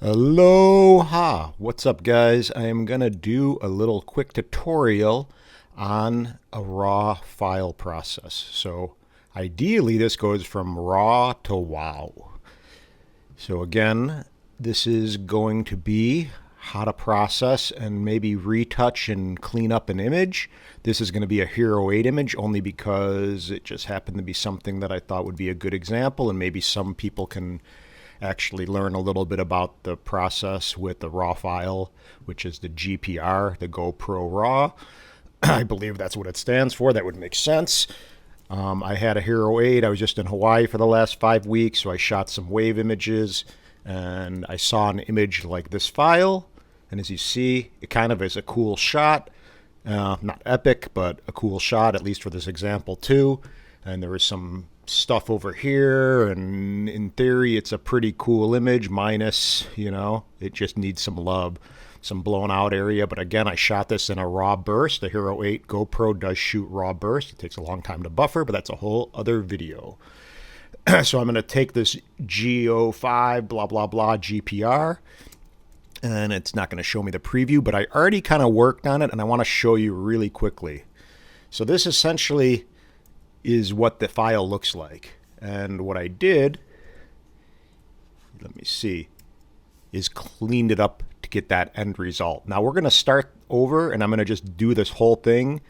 Aloha! What's up, guys? I am going to do a little quick tutorial on a RAW file process. So ideally this goes from RAW to WAW. So again, this is going to be how to process and maybe retouch and clean up an image. This is going to be a Hero 8 image only because it just happened to be something that I thought would be a good example, and maybe some people can actually learn a little bit about the process with the RAW file, which is the GPR, the GoPro RAW. I believe that's what it stands for. That would make sense. I had a Hero 8. I was just in Hawaii for the last 5 weeks, so I shot some wave images, and I saw an image like this file. And as you see, it kind of is a cool shot. Not epic, but a cool shot, at least for this example too. And there was some stuff over here, and in theory it's a pretty cool image, minus, it just needs some love, some blown out area. But again, I shot this in a raw burst. The Hero 8 GoPro does shoot raw burst. It takes a long time to buffer, but that's a whole other video. So I'm going to take this GO5 blah blah blah GPR, and it's not going to show me the preview, but I already kind of worked on it and I want to show you really quickly. So this essentially is what the file looks like. And what I did, let me see, is cleaned it up to get that end result. Now we're going to start over, and I'm going to just do this whole thing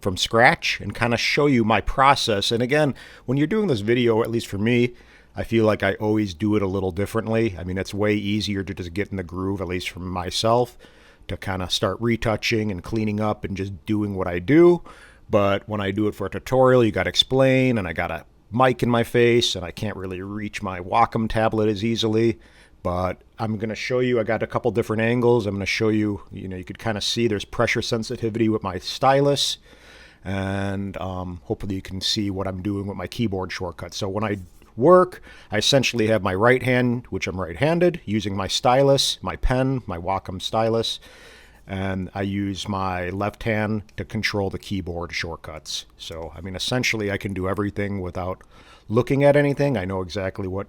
from scratch and kind of show you my process. And again, when you're doing this video, at least for me, I feel like I always do it a little differently. I mean, it's way easier to just get in the groove, at least for myself, to kind of start retouching and cleaning up and just doing what I do. But when I do it for a tutorial, you got to explain, and I got a mic in my face, and I can't really reach my Wacom tablet as easily. But I'm going to show you, I got a couple different angles. I'm going to show you, you could kind of see there's pressure sensitivity with my stylus. And hopefully you can see what I'm doing with my keyboard shortcuts. So when I work, I essentially have my right hand, which I'm right-handed, using my stylus, my pen, my Wacom stylus. And I use my left hand to control the keyboard shortcuts. So, I mean, essentially I can do everything without looking at anything. I know exactly what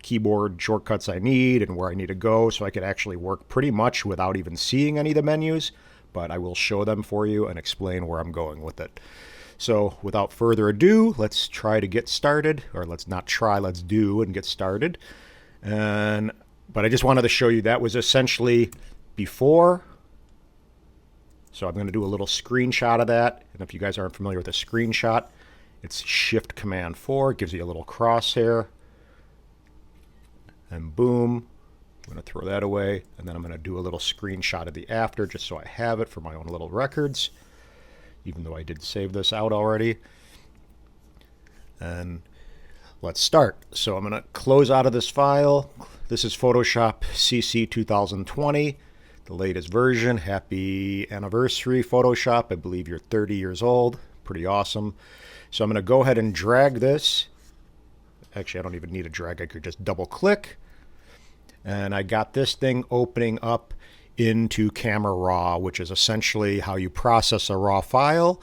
keyboard shortcuts I need and where I need to go, so I could actually work pretty much without even seeing any of the menus, but I will show them for you and explain where I'm going with it. So without further ado, let's try to get started, or let's not try, let's do and get started. But I just wanted to show you that was essentially before. So I'm going to do a little screenshot of that. And if you guys aren't familiar with a screenshot, it's Shift Command 4. It gives you a little crosshair. And boom. I'm going to throw that away. And then I'm going to do a little screenshot of the after, just so I have it for my own little records, even though I did save this out already. And let's start. So I'm going to close out of this file. This is Photoshop CC 2020. The latest version. Happy anniversary, Photoshop. I believe you're 30 years old. Pretty awesome. So I'm going to go ahead and drag this. Actually, I don't even need a drag. I could just double click. And I got this thing opening up into Camera Raw, which is essentially how you process a RAW file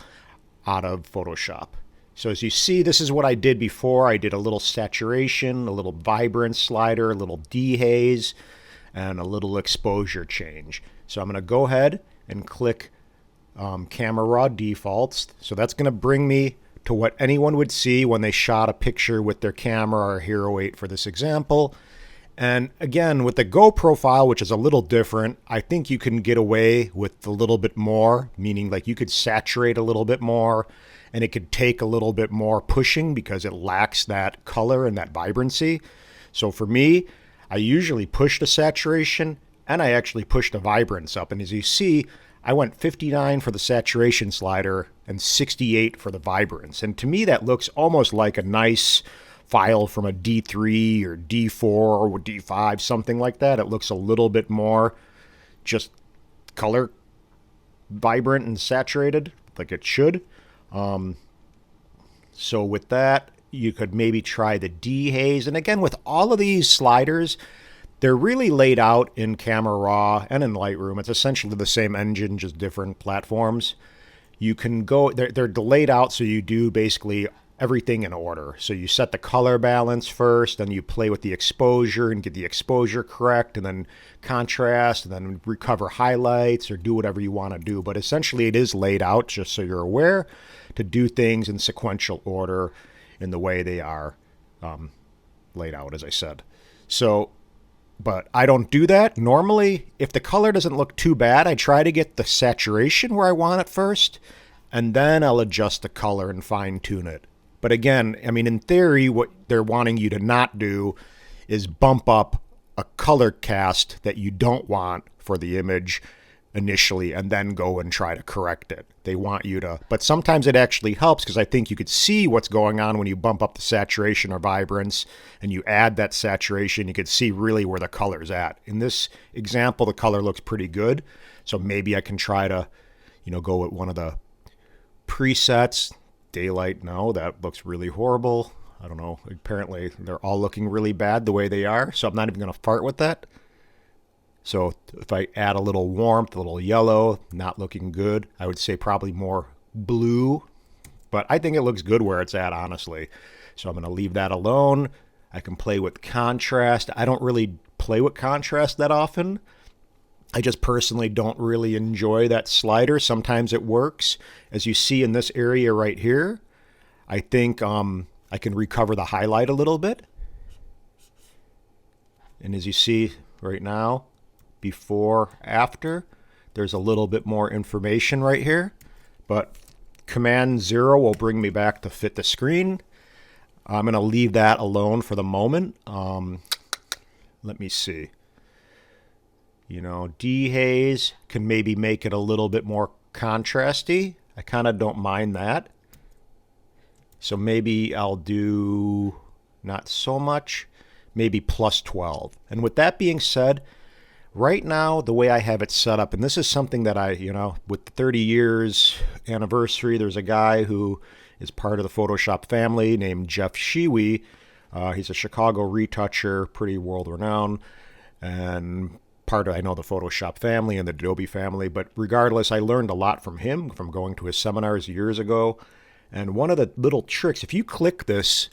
out of Photoshop. So as you see, this is what I did before. I did a little saturation, a little vibrance slider, a little dehaze, and a little exposure change. So I'm going to go ahead and click Camera Raw defaults. So that's going to bring me to what anyone would see when they shot a picture with their camera, or Hero 8 for this example. And again, with the GoPro file, which is a little different, I think you can get away with a little bit more, meaning like you could saturate a little bit more, and it could take a little bit more pushing because it lacks that color and that vibrancy. So for me, I usually push the saturation, and I actually push the vibrance up. And as you see, I went 59 for the saturation slider and 68 for the vibrance. And to me, that looks almost like a nice file from a D3 or D4 or D5, something like that. It looks a little bit more just color vibrant and saturated, like it should. So with that, you could maybe try the dehaze. And again, with all of these sliders, they're really laid out in Camera Raw and in Lightroom. It's essentially the same engine, just different platforms. You can go, they're laid out so you do basically everything in order. So you set the color balance first, then you play with the exposure and get the exposure correct, and then contrast, and then recover highlights or do whatever you want to do. But essentially it is laid out, just so you're aware, to do things in sequential order in the way they are laid out, as I said. So, but I don't do that. Normally, if the color doesn't look too bad, I try to get the saturation where I want it first, and then I'll adjust the color and fine tune it. But again, I mean, in theory, what they're wanting you to not do is bump up a color cast that you don't want for the image initially and then go and try to correct it. They want you to, but sometimes it actually helps, because I think you could see what's going on when you bump up the saturation or vibrance and you add that saturation. You could see really where the color's at. In this example, the color looks pretty good. So maybe I can try to, go with one of the presets. Daylight, no, that looks really horrible. I don't know. Apparently, they're all looking really bad the way they are, so I'm not even going to fart with that. So if I add a little warmth, a little yellow, not looking good. I would say probably more blue, but I think it looks good where it's at, honestly. So I'm going to leave that alone. I can play with contrast. I don't really play with contrast that often. I just personally don't really enjoy that slider. Sometimes it works. As you see in this area right here, I think I can recover the highlight a little bit. And as you see right now, before, after, there's a little bit more information right here. But Command 0 will bring me back to fit the screen. I'm going to leave that alone for the moment. Let me see. Dehaze can maybe make it a little bit more contrasty. I kind of don't mind that. So maybe I'll do not so much, maybe plus 12. And with that being said, right now, the way I have it set up, and this is something that I, with the 30 years anniversary, there's a guy who is part of the Photoshop family named Jeff Shiwi. He's a Chicago retoucher, pretty world-renowned, and part of, I know, the Photoshop family and the Adobe family. But regardless, I learned a lot from him from going to his seminars years ago. And one of the little tricks, if you click this,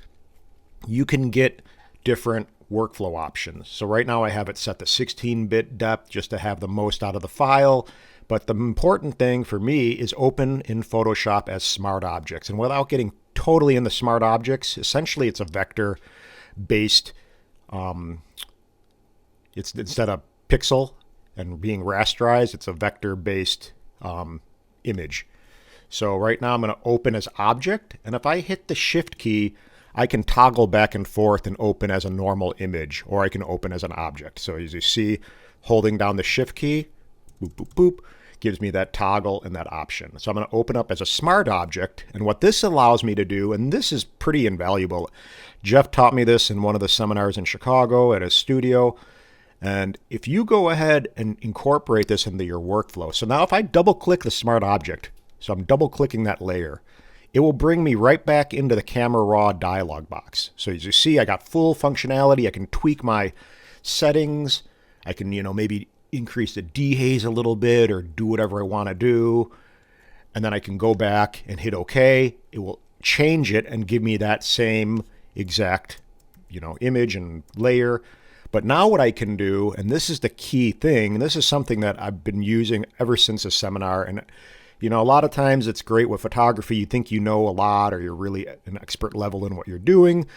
you can get different workflow options. So right now I have it set to 16-bit depth just to have the most out of the file. But the important thing for me is open in Photoshop as smart objects. And without getting totally into smart objects, essentially it's a vector-based, it's instead of pixel and being rasterized, it's a vector-based image. So right now I'm going to open as object, and if I hit the shift key, I can toggle back and forth and open as a normal image, or I can open as an object. So as you see, holding down the shift key, boop, boop, boop, gives me that toggle and that option. So I'm going to open up as a smart object, and what this allows me to do, and this is pretty invaluable. Jeff taught me this in one of the seminars in Chicago at his studio, and if you go ahead and incorporate this into your workflow, so now if I double click the smart object, so I'm double clicking that layer, it will bring me right back into the Camera Raw dialog box. So as you see, I got full functionality. I can tweak my settings. I can, maybe increase the dehaze a little bit or do whatever I want to do. And then I can go back and hit OK. It will change it and give me that same exact, image and layer. But now what I can do, and this is the key thing, and this is something that I've been using ever since the seminar, and a lot of times it's great with photography. You think you know a lot or you're really an expert level in what you're doing.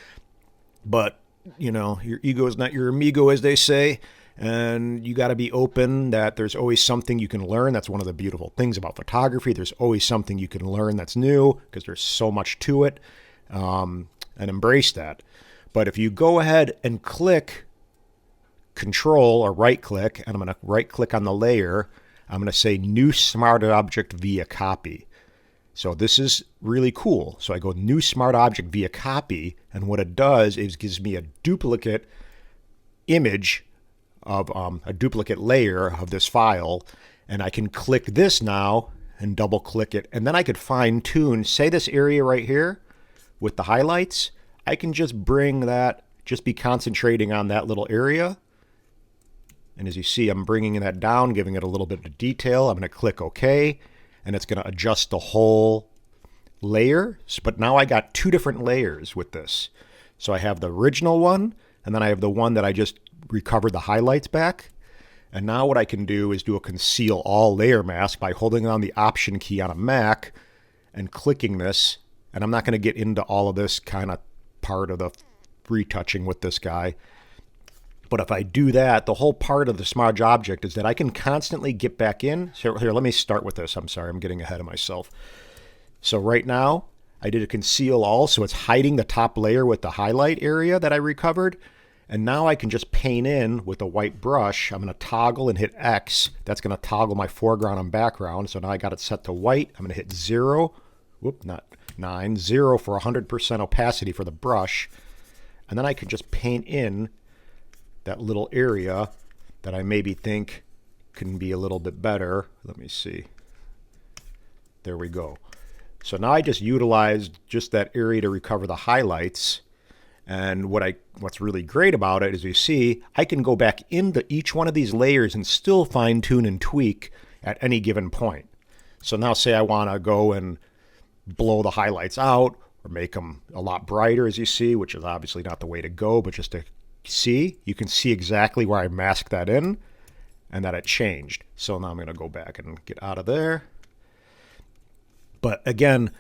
But, your ego is not your amigo, as they say. And you got to be open that there's always something you can learn. That's one of the beautiful things about photography. There's always something you can learn that's new because there's so much to it. And embrace that. But if you go ahead and click Control or right click, and I'm going to right click on the layer, I'm going to say New Smart Object via Copy. So this is really cool. So I go New Smart Object via Copy, and what it does is gives me a duplicate image of a duplicate layer of this file, and I can click this now and double click it, and then I could fine tune, say this area right here with the highlights. I can just bring that, just be concentrating on that little area. And as you see, I'm bringing that down, giving it a little bit of detail. I'm going to click OK, and it's going to adjust the whole layer, but now I got two different layers with this. So I have the original one, and then I have the one that I just recovered the highlights back. And now what I can do is do a conceal all layer mask by holding on the Option key on a Mac and clicking this. And I'm not going to get into all of this kind of part of the retouching with this guy. But if I do that, the whole part of the smudge object is that I can constantly get back in. So here, let me start with this. I'm sorry, I'm getting ahead of myself. So right now, I did a conceal all, so it's hiding the top layer with the highlight area that I recovered. And now I can just paint in with a white brush. I'm going to toggle and hit X. That's going to toggle my foreground and background. So now I got it set to white. I'm going to hit 0. Whoop, not 9. 0 for 100% opacity for the brush. And then I can just paint in that little area that I maybe think can be a little bit better. Let me see. There we go. So now I just utilized just that area to recover the highlights. And what's really great about it is you see, I can go back into each one of these layers and still fine tune and tweak at any given point. So now say I want to go and blow the highlights out or make them a lot brighter, as you see, which is obviously not the way to go, but just to see, you can see exactly where I masked that in and that it changed. So now I'm going to go back and get out of there. But again,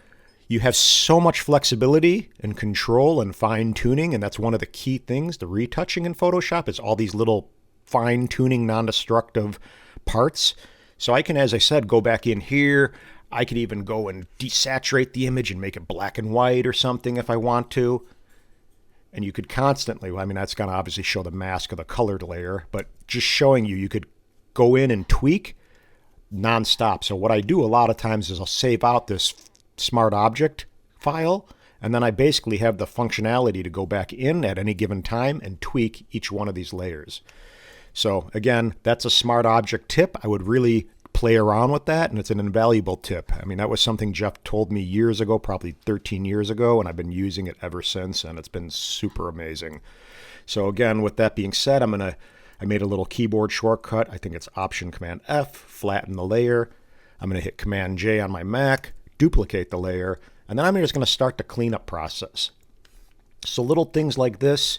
you have so much flexibility and control and fine tuning, and that's one of the key things, the retouching in Photoshop is all these little fine tuning, non-destructive parts. So I can, as I said, go back in here. I could even go and desaturate the image and make it black and white or something if I want to. And you could constantly, I mean, that's going to obviously show the mask of the colored layer, but just showing you, you could go in and tweak nonstop. So what I do a lot of times is I'll save out this smart object file, and then I basically have the functionality to go back in at any given time and tweak each one of these layers. So again, that's a smart object tip. I would really play around with that, and it's an invaluable tip. I mean, that was something Jeff told me years ago, probably 13 years ago, and I've been using it ever since, and it's been super amazing. So again, with that being said, I made a little keyboard shortcut. I think it's Option Command F, flatten the layer. I'm going to hit Command J on my Mac, duplicate the layer, and then I'm just going to start the cleanup process. So little things like this,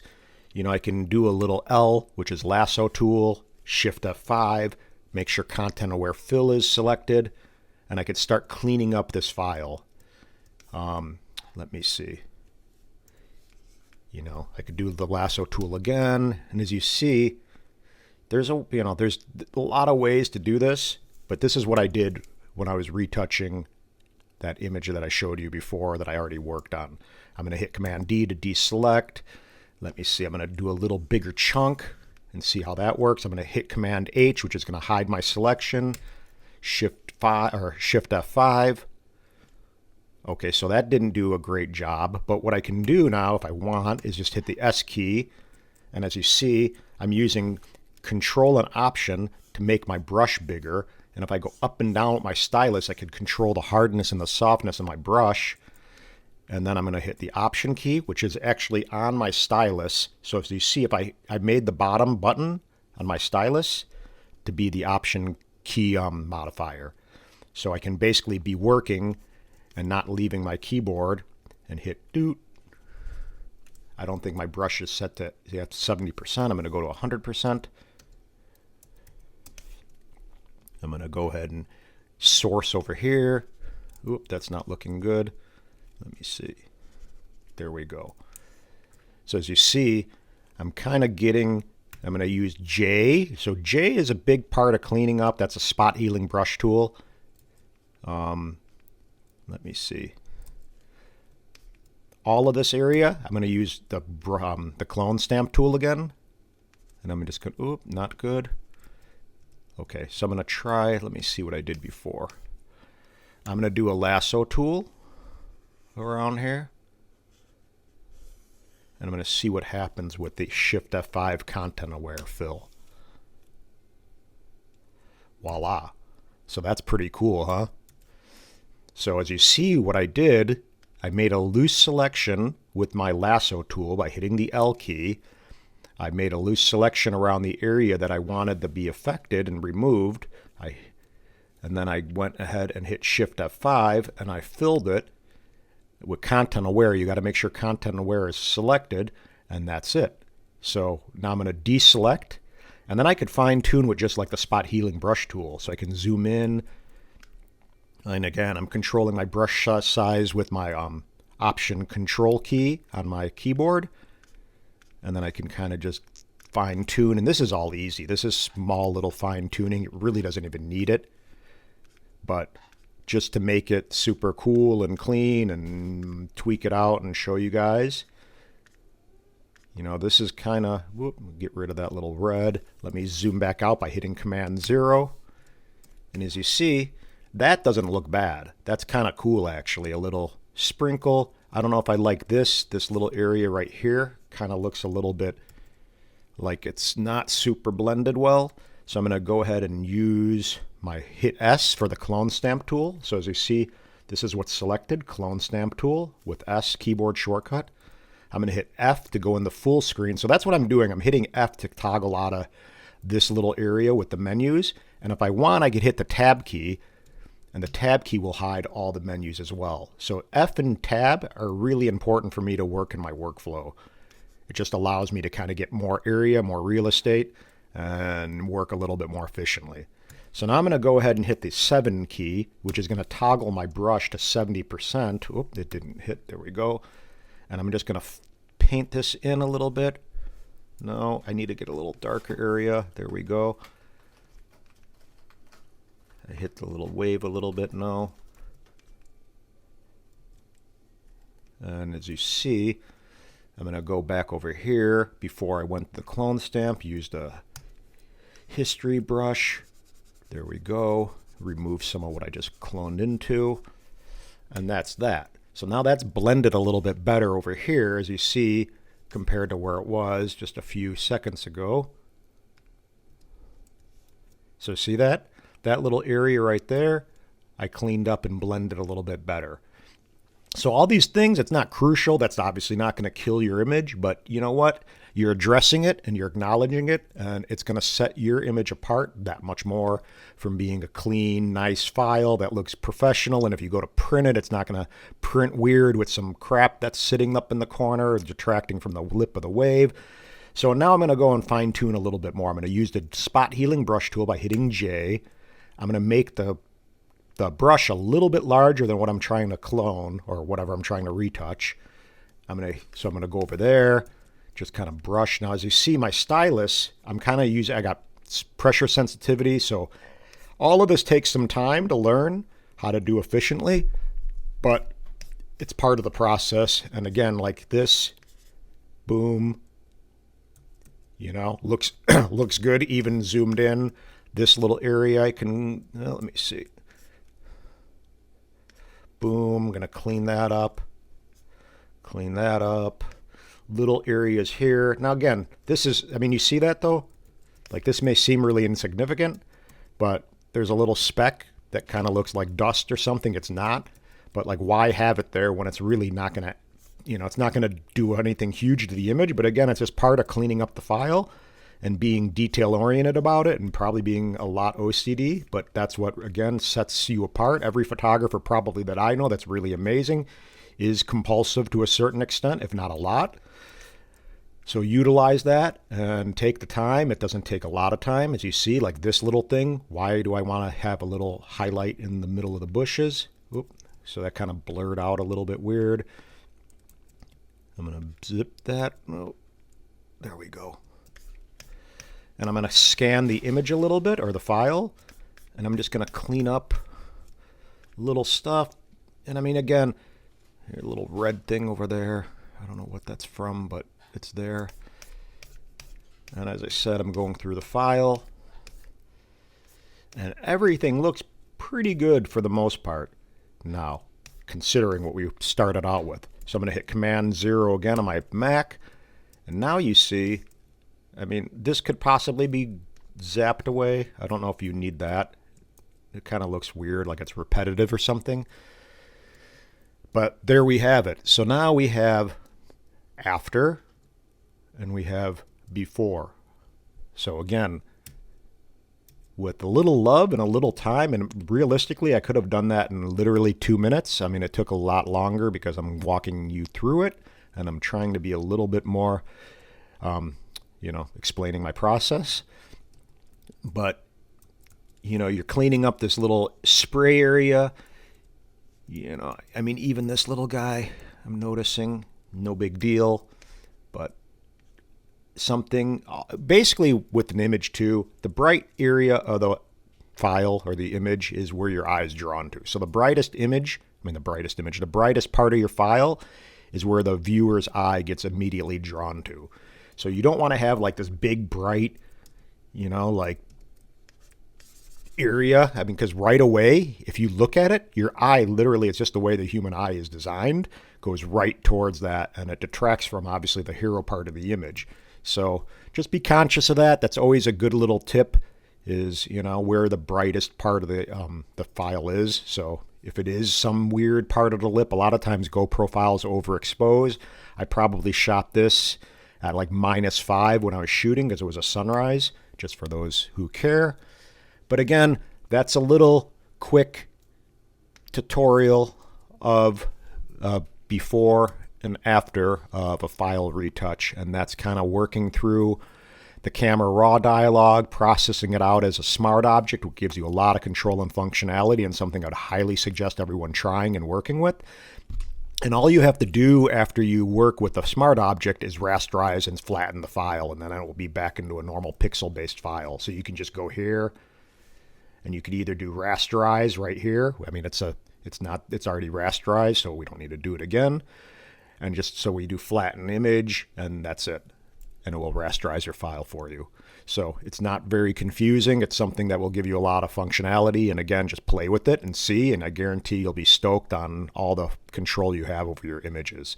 you know, I can do a little L, which is lasso tool, Shift F5, make sure content aware fill is selected, and I could start cleaning up this file. Let me see. You know, I could do the lasso tool again, and as you see, there's a lot of ways to do this, but this is what I did when I was retouching that image that I showed you before that I already worked on. I'm going to hit Command D to deselect. Let me see, I'm going to do a little bigger chunk and see how that works. I'm going to hit Command H, which is going to hide my selection. Shift F5. Okay, so that didn't do a great job, but what I can do now if I want is just hit the S key, and as you see, I'm using Control and Option to make my brush bigger. And if I go up and down with my stylus, I can control the hardness and the softness of my brush. And then I'm going to hit the Option key, which is actually on my stylus. So as you see, if I made the bottom button on my stylus to be the Option key modifier. So I can basically be working and not leaving my keyboard and hit doot. I don't think my brush is set to 70%. I'm going to go to 100%. I'm going to go ahead and source over here. Oop, that's not looking good. Let me see. There we go. So as you see, I'm kind of getting, I'm going to use J. So J is a big part of cleaning up. That's a spot healing brush tool. Let me see. All of this area, I'm going to use the clone stamp tool again. And I'm just going to, oop, not good. Okay, so I'm going to try, let me see what I did before. I'm going to do a lasso tool around here. And I'm going to see what happens with the Shift F5 content aware fill. Voila. So that's pretty cool, huh? So as you see what I did, I made a loose selection with my lasso tool by hitting the L key. I made a loose selection around the area that I wanted to be affected and removed. And then I went ahead and hit Shift F5 and I filled it. with content aware, you got to make sure content aware is selected, and that's it. So now I'm going to deselect, and then I could fine tune with just like the spot healing brush tool. So I can zoom in, and again, I'm controlling my brush size with my option control key on my keyboard, and then I can kind of just fine tune, and this is all easy. This is small little fine tuning. It really doesn't even need it, but just to make it super cool and clean and tweak it out and show you guys. You know, this is kind of, get rid of that little red. Let me zoom back out by hitting Command 0. And as you see, that doesn't look bad. That's kind of cool, actually. A little sprinkle. I don't know if I like this little area right here. Kind of looks a little bit like it's not super blended well. So I'm going to go ahead and use my hit S for the clone stamp tool. So as you see, this is what's selected, clone stamp tool with S keyboard shortcut. I'm going to hit F to go in the full screen. So that's what I'm doing. I'm hitting F to toggle out of this little area with the menus. And if I want, I could hit the tab key, and the tab key will hide all the menus as well. So F and tab are really important for me to work in my workflow. It just allows me to kind of get more area, more real estate, and work a little bit more efficiently. So now I'm going to go ahead and hit the 7 key, which is going to toggle my brush to 70%. Oop, it didn't hit. There we go. And I'm just going to paint this in a little bit. No, I need to get a little darker area. There we go. I hit the little wave a little bit. No. And as you see, I'm going to go back over here. Before I went to the clone stamp, used a history brush. There we go. Remove some of what I just cloned into. And that's that. So now that's blended a little bit better over here, as you see, compared to where it was just a few seconds ago. So see that? That little area right there, I cleaned up and blended a little bit better. So all these things, it's not crucial. That's obviously not going to kill your image, but you know what? You're addressing it and you're acknowledging it, and it's going to set your image apart that much more from being a clean, nice file that looks professional. And if you go to print it, it's not going to print weird with some crap that's sitting up in the corner, detracting from the lip of the wave. So now I'm going to go and fine tune a little bit more. I'm going to use the spot healing brush tool by hitting J. I'm going to make the brush a little bit larger than what I'm trying to clone or whatever I'm trying to retouch. I'm going to go over there, just kind of brush. Now, as you see, my stylus, I'm kind of using, I got pressure sensitivity. So all of this takes some time to learn how to do efficiently, but it's part of the process. And again, like this, boom, you know, looks, looks good, even zoomed in. This little area I can, let me see. Boom, I'm going to clean that up. Clean that up. Little areas here. Now again, this is, I mean, you see that though? Like this may seem really insignificant, but there's a little speck that kind of looks like dust or something. It's not. But like, why have it there when it's really not going to, you know, it's not going to do anything huge to the image. But again, it's just part of cleaning up the file and being detail oriented about it, and probably being a lot OCD, but that's what, again, sets you apart. Every photographer probably that I know that's really amazing is compulsive to a certain extent, if not a lot. So utilize that and take the time. It doesn't take a lot of time. As you see, like this little thing, why do I want to have a little highlight in the middle of the bushes? Oop, so that kind of blurred out a little bit weird. I'm going to zip that. Oh, there we go. And I'm going to scan the image a little bit, or the file, and I'm just going to clean up little stuff. And I mean, again, a little red thing over there. I don't know what that's from, but it's there. And as I said, I'm going through the file, and everything looks pretty good for the most part now, considering what we started out with. So I'm going to hit Command 0 again on my Mac, and now you see, I mean, this could possibly be zapped away. I don't know if you need that. It kind of looks weird, like it's repetitive or something. But there we have it. So now we have after and we have before. So again, with a little love and a little time, and realistically, I could have done that in literally 2 minutes. I mean, it took a lot longer because I'm walking you through it, and I'm trying to be a little bit more, explaining my process. But, you're cleaning up this little spray area. I mean, even this little guy, I'm noticing, no big deal. But something, basically with an image too, the bright area of the file or the image is where your eye is drawn to. So the brightest part of your file is where the viewer's eye gets immediately drawn to. So you don't want to have like this big bright, like area. I mean, because right away, if you look at it, your eye literally, it's just the way the human eye is designed, goes right towards that, and it detracts from obviously the hero part of the image. So just be conscious of that. That's always a good little tip, is where the brightest part of the file is. So if it is some weird part of the lip, a lot of times GoPro files overexpose. I probably shot this at like -5 when I was shooting because it was a sunrise, just for those who care. But again, that's a little quick tutorial of before and after of a file retouch, and that's kind of working through the camera raw dialog, processing it out as a smart object, which gives you a lot of control and functionality, and something I'd highly suggest everyone trying and working with. And all you have to do after you work with the smart object is rasterize and flatten the file, and then it will be back into a normal pixel-based file. So you can just go here, and you could either do rasterize right here. I mean, it's already rasterized, so we don't need to do it again. And just so we do flatten image, and that's it. And it will rasterize your file for you. So it's not very confusing. It's something that will give you a lot of functionality. And again, just play with it and see, and I guarantee you'll be stoked on all the control you have over your images.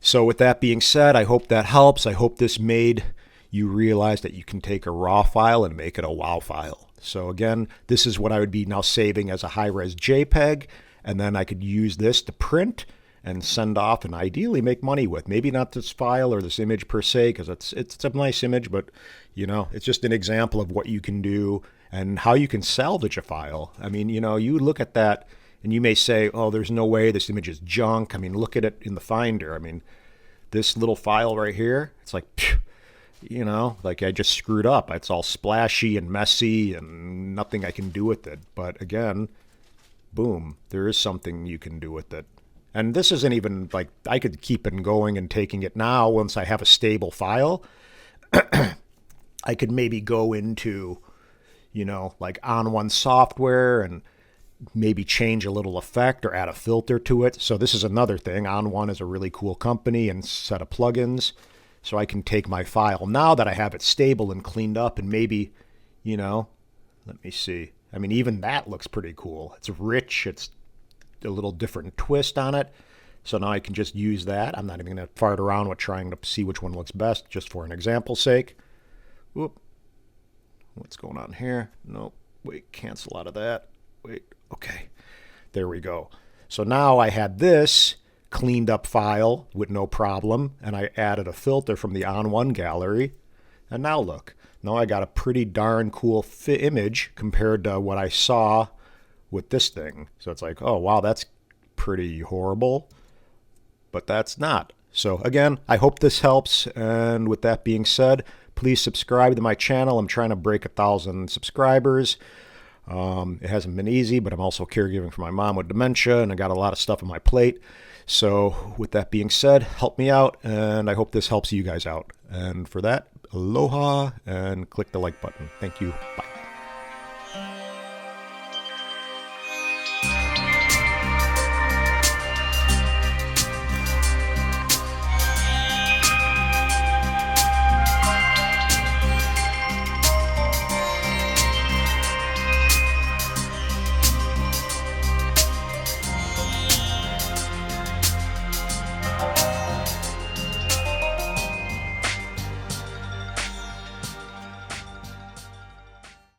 So with that being said, I hope that helps. I hope this made you realize that you can take a RAW file and make it a WOW file. So again, this is what I would be now saving as a high-res JPEG, and then I could use this to print and send off and ideally make money with. Maybe not this file or this image per se, because it's a nice image, but it's just an example of what you can do and how you can salvage a file. I mean, you look at that and you may say, oh, there's no way, this image is junk. I mean, look at it in the Finder. I mean, this little file right here, it's like, phew, like I just screwed up. It's all splashy and messy and nothing I can do with it. But again, boom, there is something you can do with it. And this isn't even like, I could keep it going and taking it now once I have a stable file. I could maybe go into, like On1 software and maybe change a little effect or add a filter to it. So this is another thing. On1 is a really cool company and set of plugins. So I can take my file now that I have it stable and cleaned up, and maybe, let me see. I mean, even that looks pretty cool. It's rich. It's a little different twist on it. So now I can just use that. I'm not even going to fart around with trying to see which one looks best, just for an example's sake. Whoop. What's going on here? Nope. Wait, cancel out of that. Wait, okay. There we go. So now I had this cleaned up file with no problem, and I added a filter from the On1 gallery. And now look. Now I got a pretty darn cool image compared to what I saw with this thing. So it's like, oh wow, that's pretty horrible, but that's not. So again, I hope this helps, and with that being said, please subscribe to my channel. I'm trying to break 1,000 subscribers. It hasn't been easy, but I'm also caregiving for my mom with dementia, and I got a lot of stuff on my plate. So with that being said, help me out, and I hope this helps you guys out. And for that, aloha, and click the like button. Thank you. Bye.